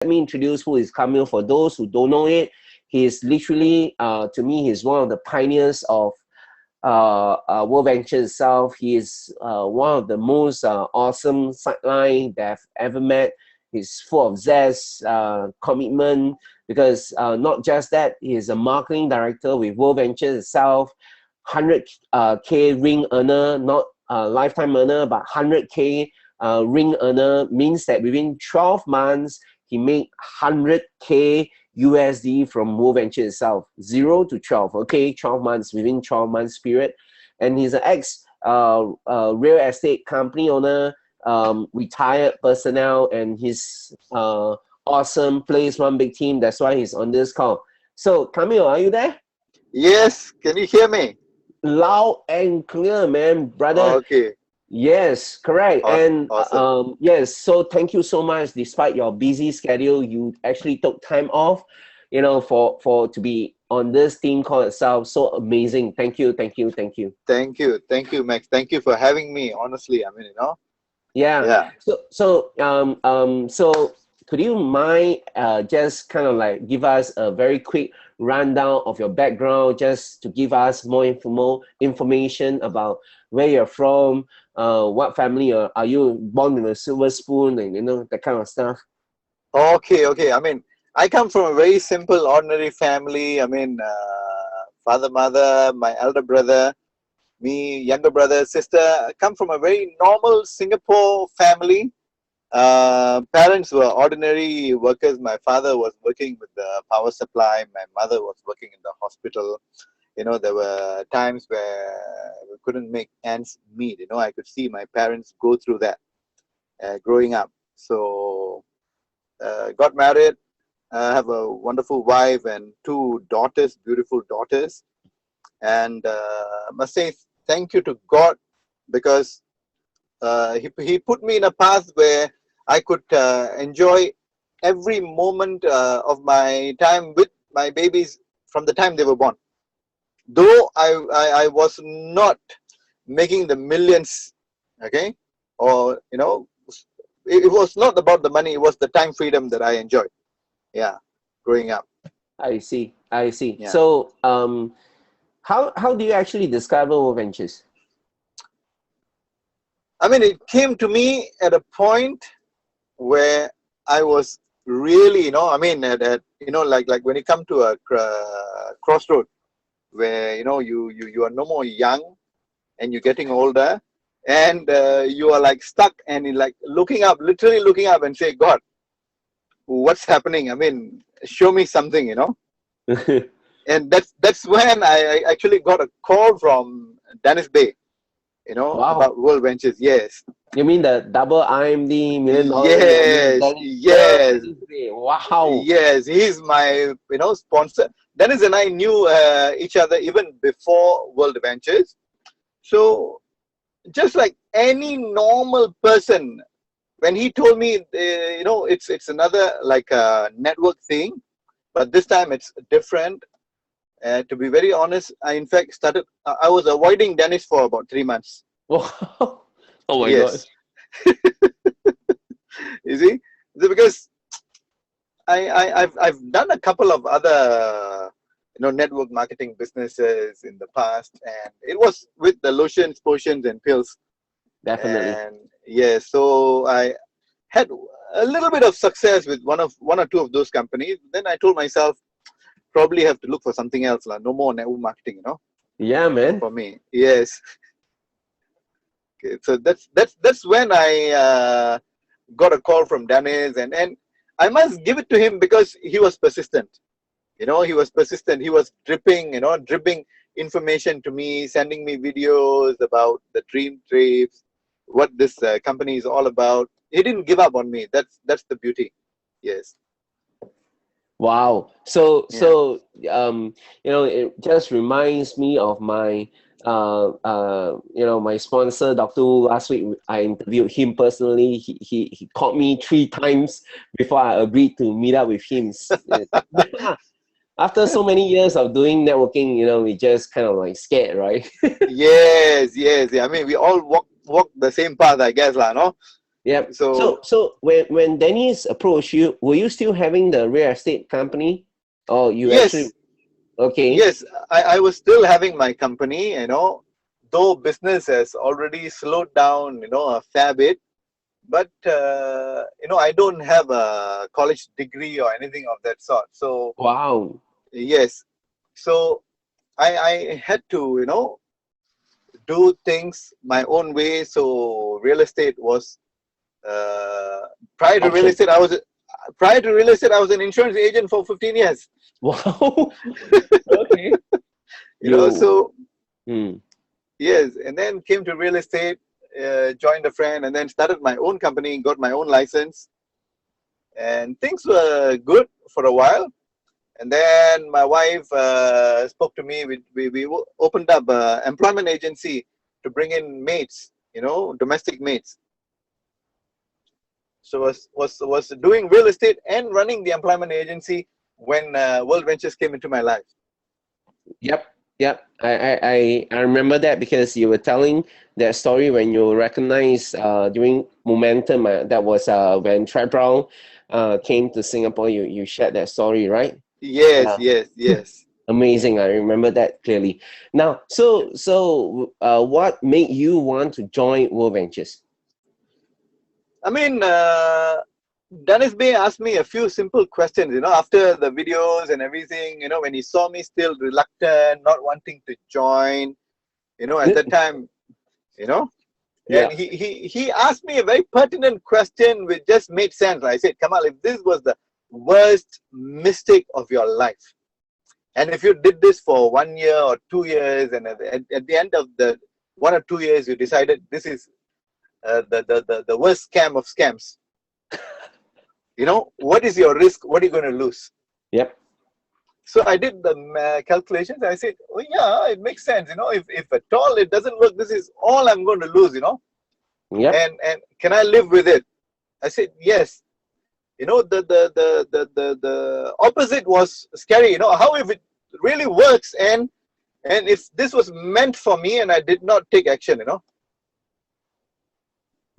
Let me introduce who is Kamil. For those who don't know it, he's literally, to me, he's one of the pioneers of WorldVentures itself. He is one of the most awesome sideline that I've ever met. He's full of zest, commitment, because not just that, he is a marketing director with WorldVentures itself. 100K ring earner, not lifetime earner, but 100K ring earner means that within 12 months, he made 100K USD from WorldVentures itself. 0 to 12, okay, 12 months, within 12 months period. And he's an ex real estate company owner, retired personnel, and he's awesome, plays one big team. That's why he's on this call. So, Kamil, are you there? Yes, can you hear me? Loud and clear, man, brother. Okay. Yes, correct. Awesome. And yes, so thank you so much. Despite your busy schedule, you actually took time off, you know, for to be on this team call itself. So amazing. Thank you, thank you, thank you. Thank you, Max. Thank you for having me. Honestly, I mean, you know. Yeah. So could you mind just kind of like give us a very quick rundown of your background, just to give us more information about where you're from, what family are you born with a silver spoon, and you know, that kind of stuff. Okay. I mean, I come from a very simple, ordinary family. I mean, father, mother, my elder brother, me, younger brother, sister. I come from a very normal Singapore family. Parents were ordinary workers. My father was working with the power supply. My mother was working in the hospital. You know, there were times where we couldn't make ends meet. You know, I could see my parents go through that growing up. So, got married. I have a wonderful wife and 2 daughters, beautiful daughters. And I must say thank you to God, because he put me in a path where I could enjoy every moment of my time with my babies from the time they were born. Though I was not making the millions, okay, or you know, it was not about the money. It was the time freedom that I enjoyed. Yeah, growing up. I see. Yeah. So how do you actually discover WorldVentures? I mean, it came to me at a point where I was really, you know, I mean, at you know, like when you come to a crossroad where you know you are no more young and you're getting older, and you are like stuck and you're like literally looking up and say, God, what's happening? I mean, show me something, you know. And that's when I actually got a call from Dennis Bay, you know, Wow. about WorldVentures. Yes. You mean the double IMD $1 million? Yes. Wow. Yes, he's my sponsor. Dennis and I knew each other even before WorldVentures. So just like any normal person, when he told me, it's another like a network thing, but this time it's different. To be very honest, I in fact started. I was avoiding Dennis for about 3 months. Oh my Yes. God. You see, because I've done a couple of other network marketing businesses in the past, and it was with the lotions, potions, and pills. Definitely. And yes, so I had a little bit of success with one or two of those companies. Then I told myself, probably have to look for something else, no more network marketing, Yeah, man. for me. Yes. Okay, so that's when I got a call from Dennis, and I must give it to him because he was persistent. He was persistent. He was dripping information to me, sending me videos about the dream trips, what this company is all about. He didn't give up on me. That's the beauty. Yes. Wow. So it just reminds me of my my sponsor, Dr. Wu. Last week I interviewed him personally. He called me 3 times before I agreed to meet up with him. After so many years of doing networking, we just kind of like scared, right? Yes. I mean, we all walk the same path, I guess, no? Yep. So So when Dennis approached you, were you still having the real estate company, or you actually? yes, Okay. yes, I was still having my company, though business has already slowed down, a fair bit. But I don't have a college degree or anything of that sort. So Wow. yes, so I had to do things my own way. So real estate was uh, prior to real Option. estate. I was an insurance agent for 15 years. Wow. Okay. You. So Hmm. yes, and then came to real estate, joined a friend, and then started my own company, got my own license, and things were good for a while. And then my wife spoke to me. We opened up an employment agency to bring in mates, domestic mates. So was doing real estate and running the employment agency when WorldVentures came into my life. Yep. Yep. I remember that because you were telling that story when you recognized during Momentum. That was when Trey Brown came to Singapore. You shared that story, right? Yes, Yeah. yes, yes. Amazing. I remember that clearly. Now, what made you want to join World Ventures? I mean, Dennis Bay asked me a few simple questions, after the videos and everything, when he saw me still reluctant, not wanting to join, at that time, you know, Yeah. and he asked me a very pertinent question which just made sense. I said, Kamal, if this was the worst mistake of your life, and if you did this for 1 year or 2 years, and at the end of the 1 or 2 years, you decided this is the worst scam of scams, what is your risk? What are you going to lose? Yep. So I did the calculations. I said, oh yeah, it makes sense. If at all it doesn't work, this is all I'm going to lose. Yep. And can I live with it? I said yes. The opposite was scary. How if it really works, and if this was meant for me and I did not take action.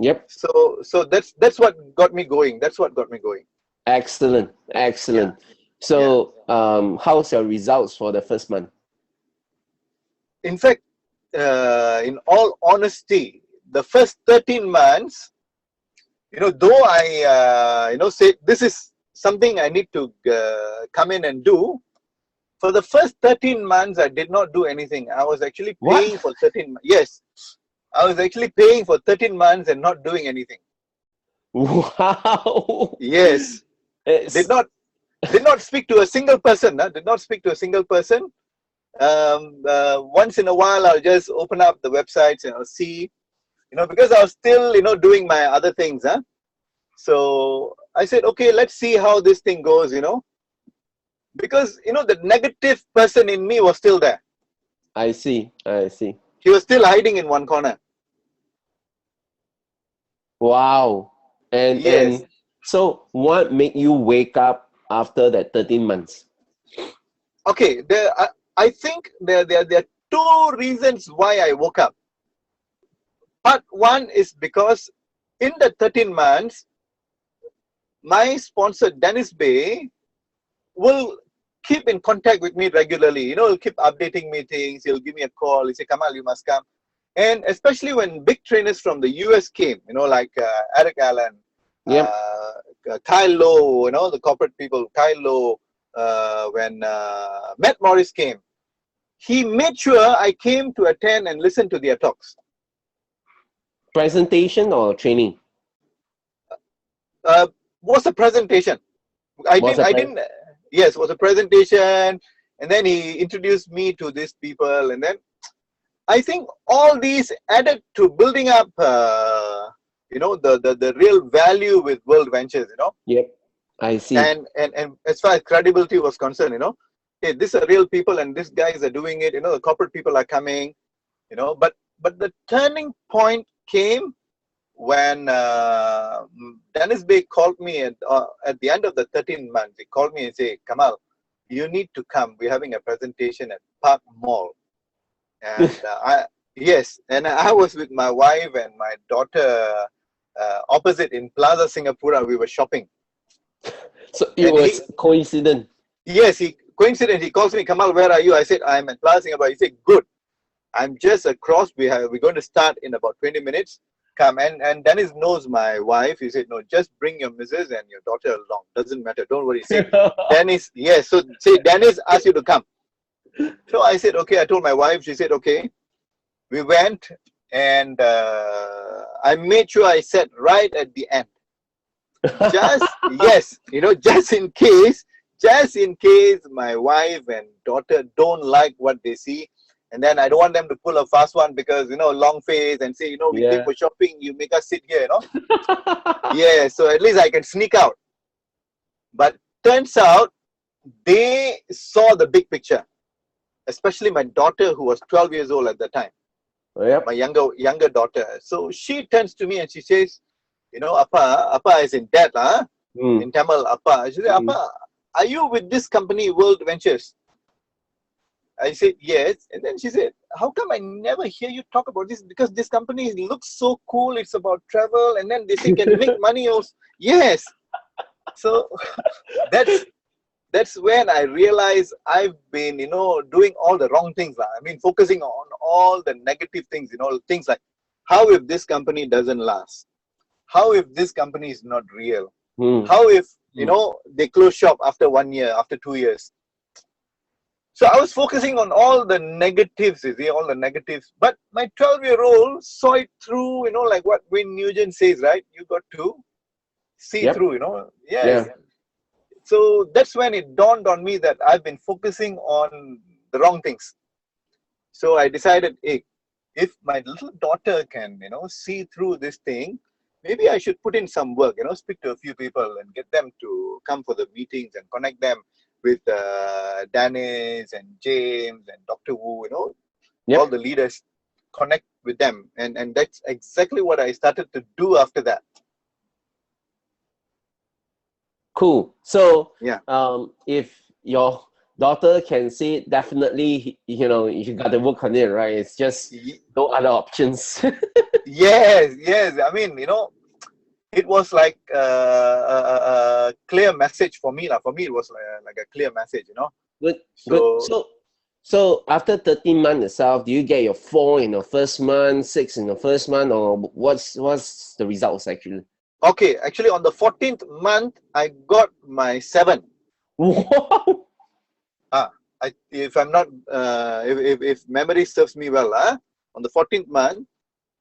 Yep. So that's what got me going. That's what got me going. Excellent. Yeah, Excellent. yeah. So, how's your results for the first month? In fact, in all honesty, the first 13 months, though I, say this is something I need to come in and do. For the first 13 months, I did not do anything. I was actually What? paying for 13. Yes, I was actually paying for 13 months and not doing anything. Wow. Yes, did It's not did not speak to a single person. Did not speak to a single person. Once in a while, I'll just open up the websites and I'll see, because I was still, doing my other things. So I said, okay, let's see how this thing goes, because, the negative person in me was still there. I see. I see. He was still hiding in one corner. Wow. Yes. And so what made you wake up after that 13 months? Okay. I think there are two reasons why I woke up. Part one is because in the 13 months, my sponsor, Dennis Bay, will keep in contact with me regularly. He'll keep updating me things. He'll give me a call. He'll say, Kamal, you must come. And especially when big trainers from the US came, like Eric Allen, Yep. Kyle Lowe, the corporate people, Kyle Lowe, when Matt Morris came, he made sure I came to attend and listen to their talks. Presentation or training? Was a presentation. I didn't, yes, was a presentation. And then he introduced me to these people. And then I think all these added to building up, the real value with WorldVentures, Yep. I see. And as far as credibility was concerned, hey, these are real people and these guys are doing it. The corporate people are coming, But the turning point came when Dennis Bay called me at the end of the 13 months. He called me and said, Kamal, you need to come. We're having a presentation at Park Mall. And I was with my wife and my daughter, opposite in Plaza Singapura. We were shopping. So it was coincident. Yes, coincident. He calls me, Kamal, where are you? I said, I'm at Plaza Singapura. He said, good. I'm just across. We're going to start in about 20 minutes. Come. And Dennis knows my wife. He said, no, just bring your missus and your daughter along. Doesn't matter. Don't worry. Say, Dennis, yes. So say, Dennis asked you to come. So I said, okay. I told my wife. She said, okay. We went and I made sure I sat right at the end. Just, yes, just in case my wife and daughter don't like what they see. And then I don't want them to pull a fast one because, long face and say, we came for shopping, you make us sit here, Yeah, so at least I can sneak out. But turns out they saw the big picture, especially my daughter who was 12 years old at the time. Yep. My younger daughter. So she turns to me and she says, Appa is in debt, in Tamil, Appa. She said, Appa, are you with this company, WorldVentures? I said, yes. And then she said, how come I never hear you talk about this? Because this company looks so cool. It's about travel. And then they say can make money also. Yes. So that's when I realized I've been, doing all the wrong things. I mean, focusing on all the negative things, things like, how if this company doesn't last? How if this company is not real? How if, they close shop after 1 year, after 2 years? So I was focusing on all the negatives, all the negatives. But my 12-year-old saw it through, like what Wayne Nugent says, right? You got to see through, Yes. Yeah. So that's when it dawned on me that I've been focusing on the wrong things. So I decided, hey, if my little daughter can, see through this thing, maybe I should put in some work, speak to a few people and get them to come for the meetings and connect them with Dennis and James and Dr. Wu, all the leaders, connect with them. And that's exactly what I started to do after that. Cool. So, if your daughter can see it, definitely, you got to work on it, right? It's just no other options. Yes. I mean, it was like a clear message for me. For me, it was like a clear message, Good. So after 13 months itself, do you get your 4 in the first month, 6 in the first month, or what's the results actually? Okay, actually on the 14th month, I got my 7. Wow. If I'm not, if memory serves me well, on the 14th month.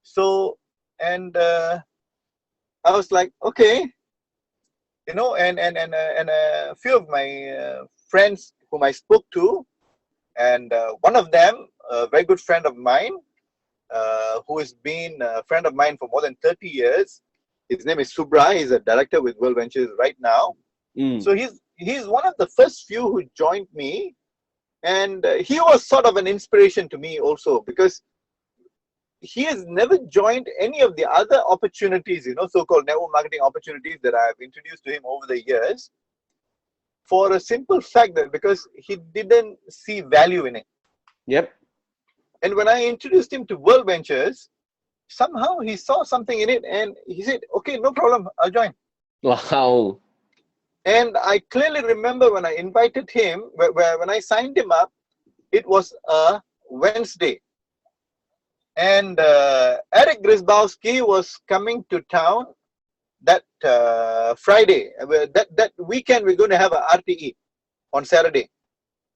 So, and I was like, okay, and a few of my friends whom I spoke to, and one of them, a very good friend of mine, who has been a friend of mine for more than 30 years. His name is Subra. He's a director with WorldVentures right now. So he's one of the first few who joined me, and he was sort of an inspiration to me also because he has never joined any of the other opportunities, so-called network marketing opportunities that I've introduced to him over the years, for a simple fact that because he didn't see value in it. Yep. And when I introduced him to WorldVentures, somehow he saw something in it and he said, okay, no problem, I'll join. Wow. And I clearly remember when I invited him, when I signed him up, it was a Wednesday. And Eric Grisbowski was coming to town that Friday. That weekend, we're going to have a RTE on Saturday.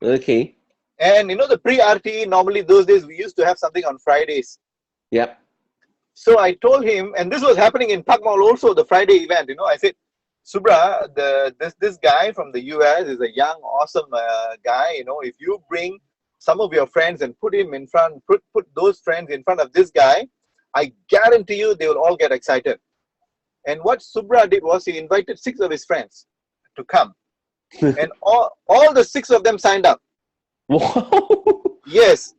Okay. And the pre-RTE, normally those days, we used to have something on Fridays. Yep. So I told him, and this was happening in Park Mall also, the Friday event, I said, Subra, this guy from the US is a young, awesome guy, if you bring some of your friends and put him in front, put those friends in front of this guy, I guarantee you they will all get excited. And what Subra did was he invited 6 of his friends to come. And all the 6 of them signed up. Wow. Yes.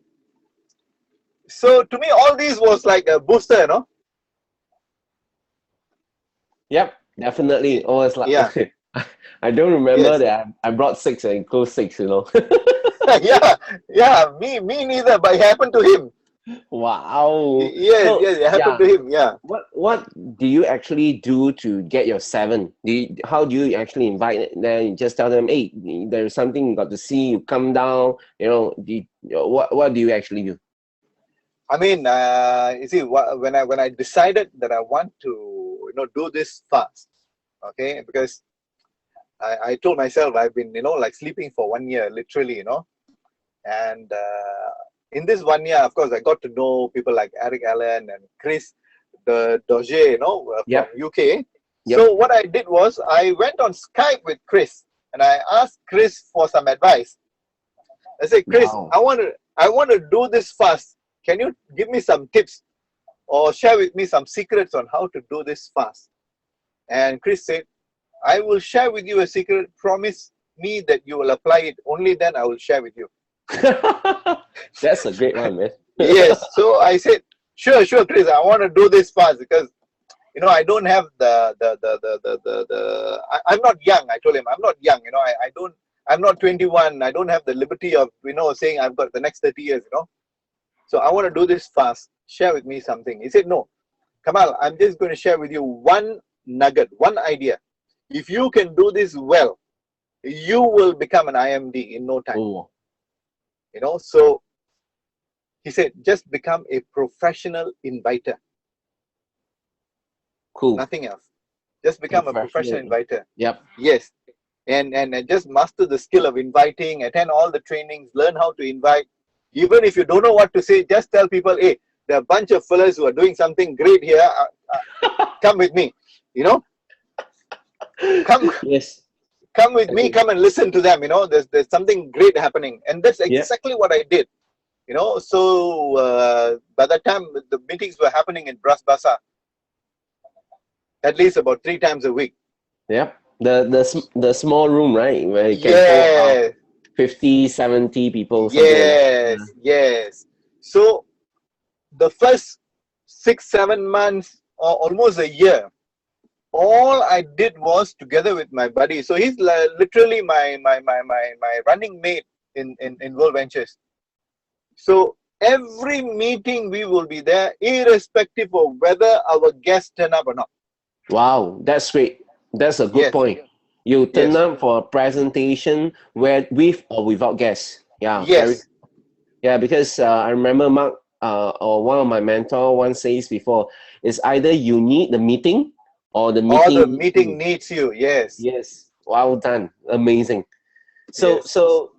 So to me, all these was like a booster, Yep, definitely. Oh, it's like, okay. I don't remember that I brought 6 and closed 6, Yeah, me neither, but it happened to him. Wow. Yes, So yes, it happened yeah, to him. Yeah. what do you actually do to get your seven? How do you actually invite them? You just tell them, hey, there's something you got to see. You come down. What do you actually do? I mean, you see, when I decided that I want to, do this fast, okay, because I told myself I've been, like sleeping for 1 year, literally, and in this 1 year, of course, I got to know people like Eric Allen and Chris, the Doge, from Yep. UK. Yep. So what I did was I went on Skype with Chris and I asked Chris for some advice. I said, Chris, Wow. I want to do this fast. Can you give me some tips or share with me some secrets on how to do this fast? And Chris said, I will share with you a secret. Promise me that you will apply it. Only then I will share with you. That's a great one, man. Yes. So I said, sure, Chris, I want to do this fast because I don't have I'm not young. I told him I'm not young. I'm not 21. I don't have the liberty of saying I've got the next 30 years. So I want to do this fast. Share with me something. He said, no, Kamal, I'm just going to share with you one nugget, one idea. If you can do this well, you will become an IMD in no time. Oh, So he said, just become a professional inviter. cool. Nothing else. Just become a professional Professional. inviter. Yep. Yes. And just master the skill of inviting, attend all the trainings, learn how to invite. Even if you don't know what to say, just tell people, hey, there are a bunch of fellas who are doing something great here. Come with me. Come Yes. come with me, Okay. come and listen to them. There's something great happening. And that's Yep. exactly what I did. So by the time the meetings were happening in Bras Basah, at least about 3 times a week. Yep. The small room, right? Where you can hold about Yes, 50, 70 people, something like that. Yeah. yes. So the first 6, 7 months or almost a year, all I did was together with my buddy. So he's literally my running mate in WorldVentures. So every meeting we will be there, irrespective of whether our guests turn up or not. Wow, that's great. That's a good Yes, point. You turn yes, up for a presentation where with or without guests. Yeah, very. yes. Yeah, because I remember Mark or one of my mentor once says before, it's either you need the meeting or the Or the meeting needs meeting you. needs you. Yes, Yes, well done, amazing. So yes. so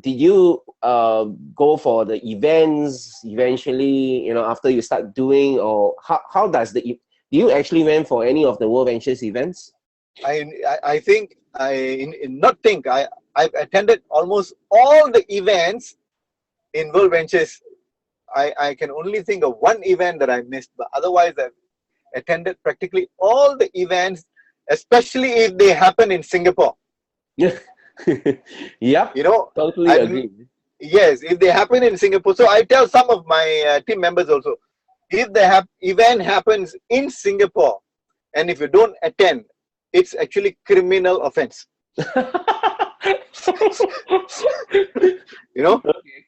did you go for the events eventually? After you start doing, or how does do you actually went for any of the World Ventures events? I think not think I've attended almost all the events in WorldVentures. I can only think of one event that I missed, but otherwise I've attended practically all the events, especially if they happen in Singapore. Yep, You know, totally I'm agree. yes, if they happen in Singapore. So I tell some of my team members also, if the event happens in Singapore, and if you don't attend, it's actually criminal offense. You know,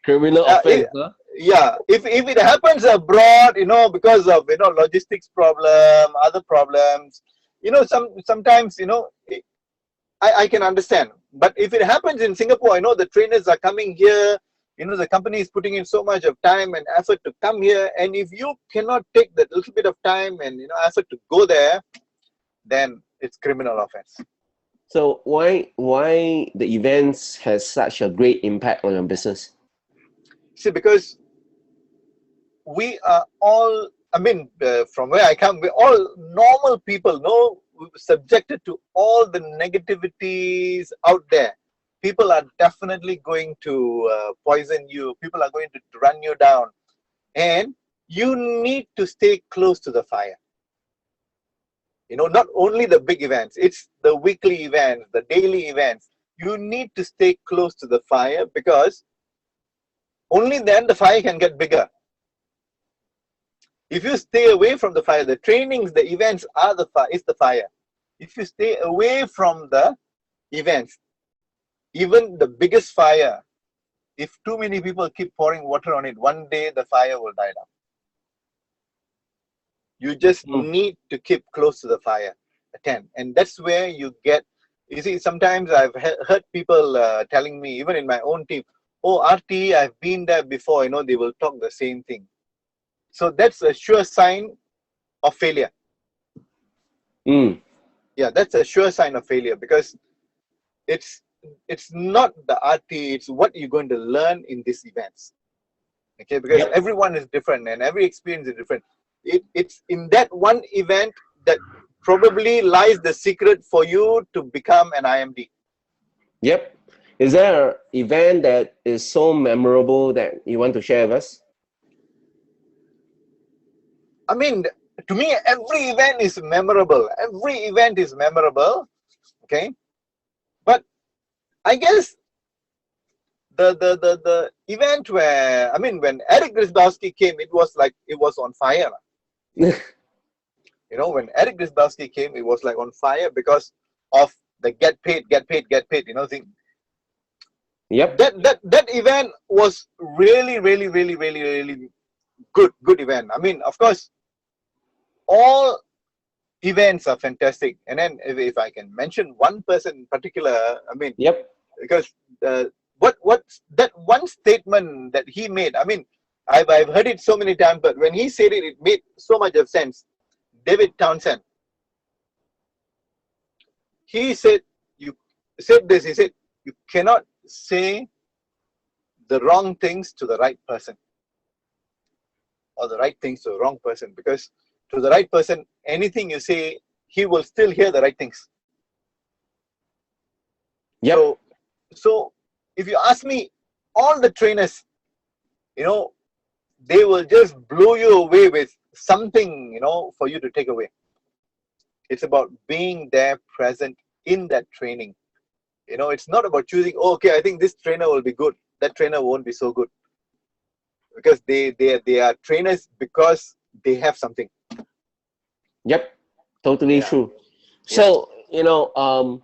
Criminal uh, offense, huh? yeah. If it happens abroad, because of logistics problem, other problems, sometimes I can understand. But if it happens in Singapore, I know the trainers are coming here. The company is putting in so much of time and effort to come here. And if you cannot take that little bit of time and effort to go there, then it's criminal offense. So why the events has such a great impact on your business? See, because we are all, I mean, from where I come, we're all normal people, subjected to all the negativities out there. People are definitely going to poison you. People are going to run you down. And you need to stay close to the fire. Not only the big events, it's the weekly events, the daily events. You need to stay close to the fire because only then the fire can get bigger. If you stay away from the fire, the trainings, the events are the fire, is the fire. If you stay away from the events, even the biggest fire if too many people keep pouring water on it, one day the fire will die down. You just need to keep close to the fire, attend. And that's where you get, you see, sometimes I've heard people telling me, even in my own team, oh, RT, I've been there before, you know, they will talk the same thing. So that's a sure sign of failure. Yeah, that's a sure sign of failure, because it's not the RT, it's what you're going to learn in these events. Okay, because everyone is different and every experience is different. It's in that one event that probably lies the secret for you to become an IMD. Yep. Is there an event that is so memorable that you want to share with us? I mean, to me, every event is memorable. Every event is memorable. Okay. But I guess the event where, I mean, when Eric Grisbowski came, it was like it was on fire. You know, when Eric Grisbowski came, it was like on fire because of the get paid, you know, thing. Yep. That event was really good event. I mean, of course, all events are fantastic. And then if I can mention one person in particular, I mean, because what's that one statement that he made? I mean, I've heard it so many times, but when he said it, it made so much of sense. David Townsend. He said, you said this, he said, you cannot say the wrong things to the right person, or the right things to the wrong person, because to the right person, anything you say, he will still hear the right things. So if you ask me, all the trainers, you know, they will just blow you away with something, you know, for you to take away. It's about being there, present in that training. You know, it's not about choosing, oh, okay, I think this trainer will be good, that trainer won't be so good. Because they are trainers because they have something. Yep, totally true. So, you know,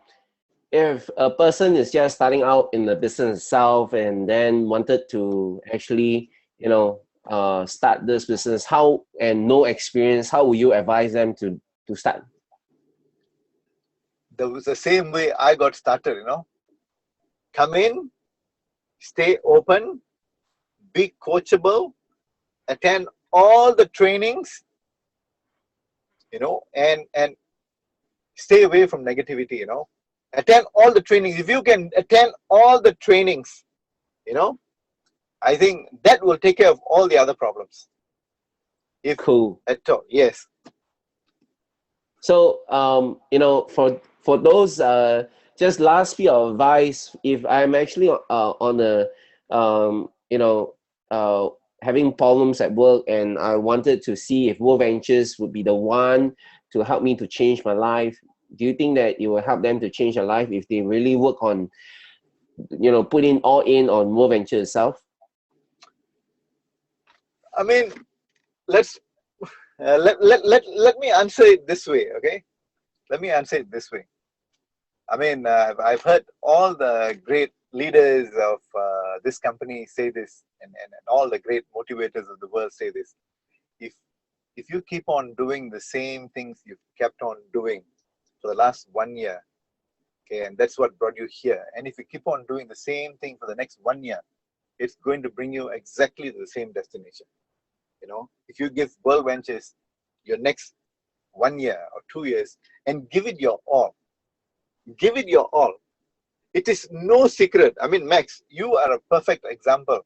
if a person is just starting out in the business itself and then wanted to actually, you know, start this business, how, and no experience, how would you advise them to start? That was the same way I got started, you know. Come in, stay open, be coachable, attend all the trainings, you know, and stay away from negativity, you know. Attend all the trainings. If you can attend all the trainings, you know, I think that will take care of all the other problems. Cool. At all, yes. So, you know, for those, just last bit of advice, if I'm actually on a, you know, having problems at work and I wanted to see if WorldVentures would be the one to help me to change my life, do you think that it will help them to change their life if they really work on, you know, putting all in on WorldVentures itself? I mean, let me answer it this way, okay? Let me answer it this way. I mean, I've heard all the great leaders of this company say this, and all the great motivators of the world say this. If you keep on doing the same things you've kept on doing for the last 1 year, okay, and that's what brought you here, and if you keep on doing the same thing for the next 1 year, it's going to bring you exactly to the same destination. You know, if you give WorldVentures your next 1 year or 2 years and give it your all, give it your all. It is no secret. I mean, Max, you are a perfect example,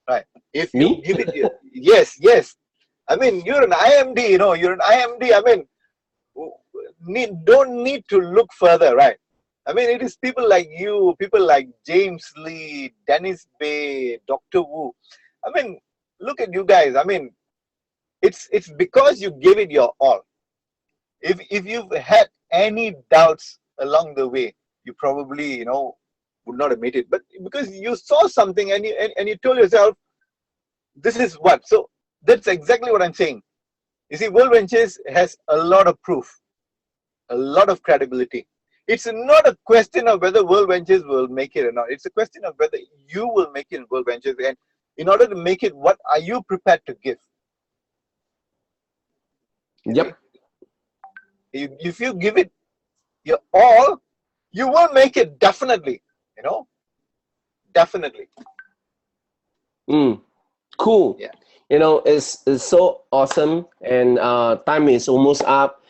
right? If you give it your, yes. I mean, you're an IMD, you know, you're an IMD. I mean, don't need to look further, right? I mean, it is people like you, people like James Lee, Dennis Bay, Dr. Wu. I mean, look at you guys. I mean, it's because you gave it your all. If you've had any doubts along the way, you probably, you know, would not have made it. But because you saw something and you told yourself, this is what. So that's exactly what I'm saying. You see, WorldVentures has a lot of proof, a lot of credibility. It's not a question of whether World Ventures will make it or not. It's a question of whether you will make it in World Ventures. And in order to make it, what are you prepared to give? Yep. If you give it your all, you will make it definitely. Definitely. Cool. Yeah. It's so awesome, and time is almost up.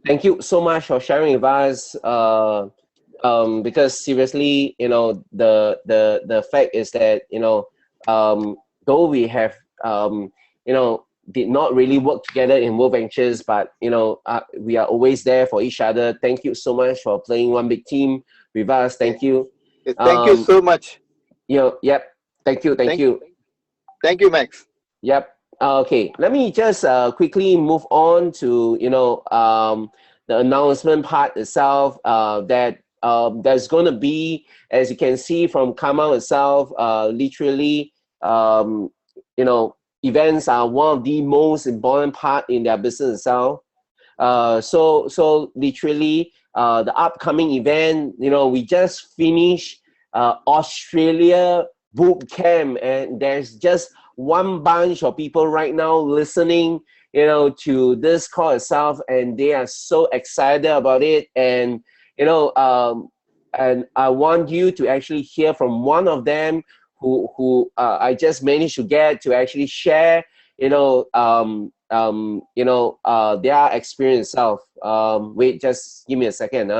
Thank you so much for sharing with us. Because seriously, the fact is that though we have did not really work together in World Ventures, but we are always there for each other. Thank you so much for playing one big team with us. Thank you. Thank you so much. Yep. Thank you. Thank you, Max. Yep. Okay. Let me just quickly move on to the announcement part itself. That there's going to be, as you can see from Kamal itself, literally, events are one of the most important part in their business itself. So literally, the upcoming event, we just finished Australia boot camp, and there's just one bunch of people right now listening, to this call itself, and they are so excited about it. And and I want you to actually hear from one of them who I just managed to get to actually share, their experience itself. Wait, just give me a second,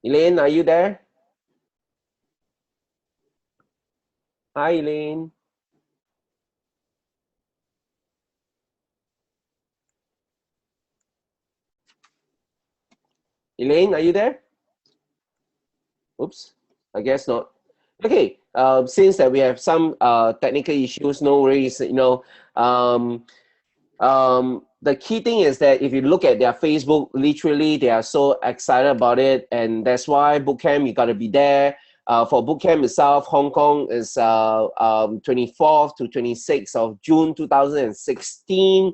Elaine, are you there? Hi, Elaine. Elaine, are you there? Oops, I guess not. Okay, since that we have some technical issues, no worries. The key thing is that if you look at their Facebook, literally they are so excited about it, and that's why bootcamp, you got to be there. For bootcamp itself, Hong Kong is 24th to 26th of June 2016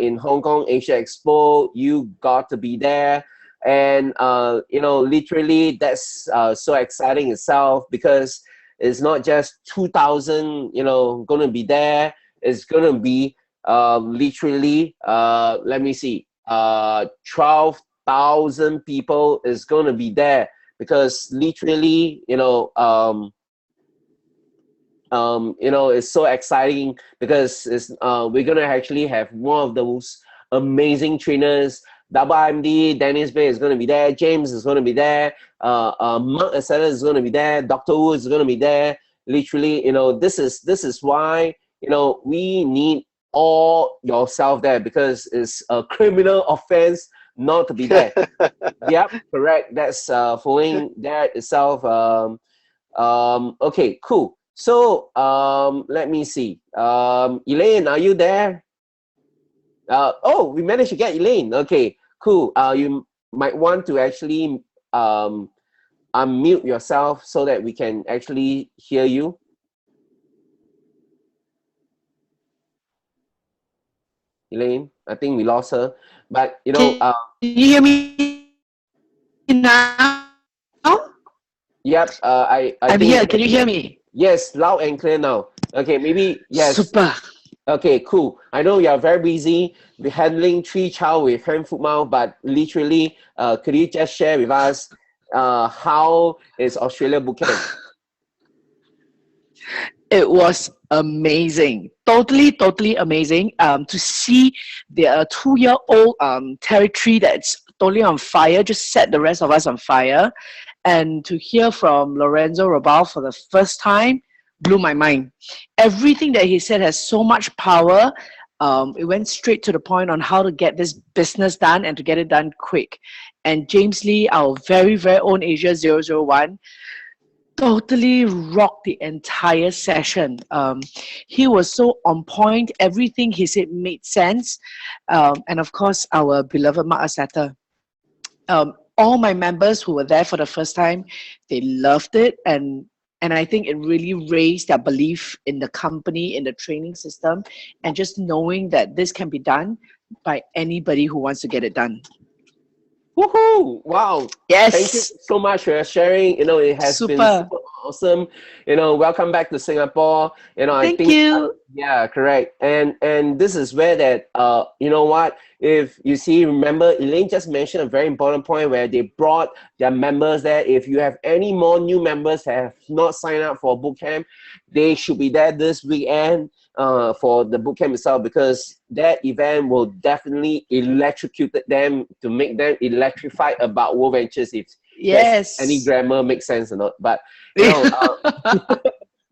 in Hong Kong Asia Expo. You got to be there. And literally that's so exciting itself, because it's not just 2,000 gonna be there. It's gonna be literally let me see, 12,000 people is gonna be there, because literally it's so exciting, because we're gonna actually have one of those amazing trainers. WMD, Dennis Bay is going to be there. James is going to be there. Mark Asada is going to be there. Dr. Wu is going to be there. Literally, this is why, we need all yourself there, because it's a criminal offense not to be there. Yep, correct. That's following that itself. Okay, cool. So let me see. Elaine, are you there? We managed to get Elaine. Okay, cool. You might want to actually unmute yourself so that we can actually hear you. Elaine, I think we lost her. But can you hear me now? Yep. I'm think here. Can you hear me? Yes, loud and clear now. Okay, maybe yes. Super. Okay, cool. I know you are very busy with handling 3 child with hand, foot, mouth, but literally, could you just share with us how is Australia bootcamp? It was amazing. Totally amazing. To see the 2-year-old territory that's totally on fire, just set the rest of us on fire. And to hear from Lorenzo Rabal for the first time blew my mind. Everything that he said has so much power. It went straight to the point on how to get this business done and to get it done quick. And James Lee, our very own Asia 001, totally rocked the entire session. He was so on point. Everything he said made sense. And of course, our beloved Mark Asata. All my members who were there for the first time, they loved it. And And I think it really raised their belief in the company, in the training system, and just knowing that this can be done by anybody who wants to get it done. Woohoo! Wow. Thank you Yes, so much for sharing. It has been super. super awesome. Welcome back to Singapore. I Thank think you. yeah, correct. And this is where that you know what? If you see, remember Elaine just mentioned a very important point where they brought their members there. If you have any more new members that have not signed up for bootcamp, they should be there this weekend for the bootcamp itself, because that event will definitely electrocute them to make them electrified about WorldVentures, if that's any Yes. grammar makes sense or not. But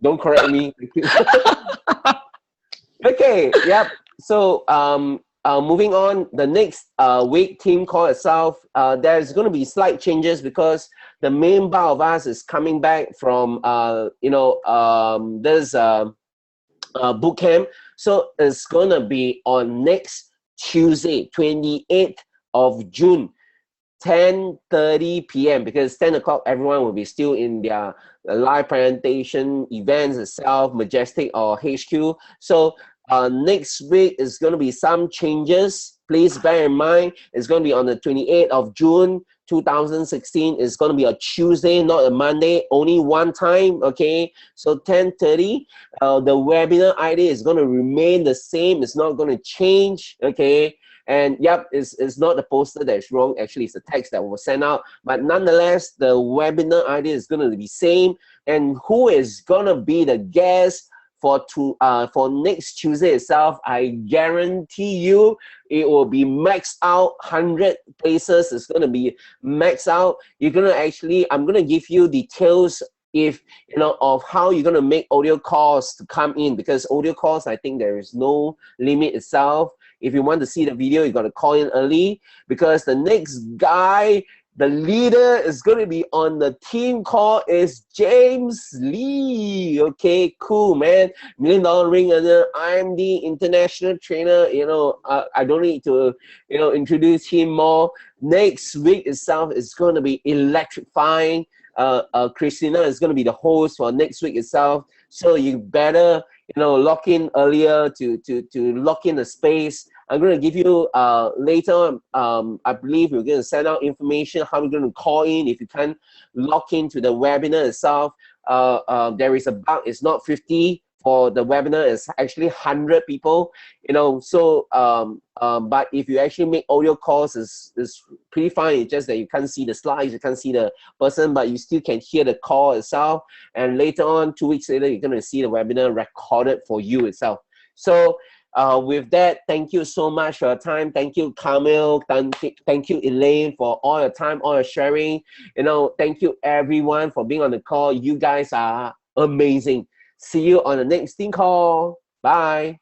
don't correct me. Okay, yep. So moving on, the next week team call itself, there's going to be slight changes because the main bar of us is coming back from this boot camp. So it's going to be on next Tuesday, 28th of June, 10:30 p.m. because 10 o'clock everyone will be still in their live presentation events itself, Majestic or HQ. So next week is going to be some changes. Please bear in mind, it's going to be on the 28th of June 2016. It's going to be a Tuesday, not a Monday, only one time, okay? So 10:30, the webinar ID is going to remain the same. It's not going to change, okay? And yep, it's not the poster that's wrong. Actually, it's the text that was sent out. But nonetheless, the webinar ID is going to be same. And who is going to be the guest for next Tuesday itself? I guarantee you it will be maxed out. 100 places is going to be maxed out. You're going to actually, I'm going to give you details of how you're going to make audio calls to come in, because audio calls, I think there is no limit itself. If you want to see the video, you got to call in early, because the next guy, the leader is going to be on the team call is James Lee. Okay, cool, man. $1 Million Ring earner. I'm the international trainer. I don't need to, introduce him more. Next week itself is going to be electrifying. Christina is going to be the host for next week itself. So you better, lock in earlier to lock in the space. I'm going to give you later, I believe we're going to send out information how we're going to call in if you can't lock into the webinar itself. There is a bug. It's not 50 for the webinar. It's actually 100 people, so but if you actually make audio calls, it's pretty fine. It's just that you can't see the slides, you can't see the person, but you still can hear the call itself. And later on, 2 weeks later, you're going to see the webinar recorded for you itself. So with that, thank you so much for your time. Thank you, Kamal. Thank you, Elaine, for all your time, all your sharing. Thank you, everyone, for being on the call. You guys are amazing. See you on the next team call. Bye.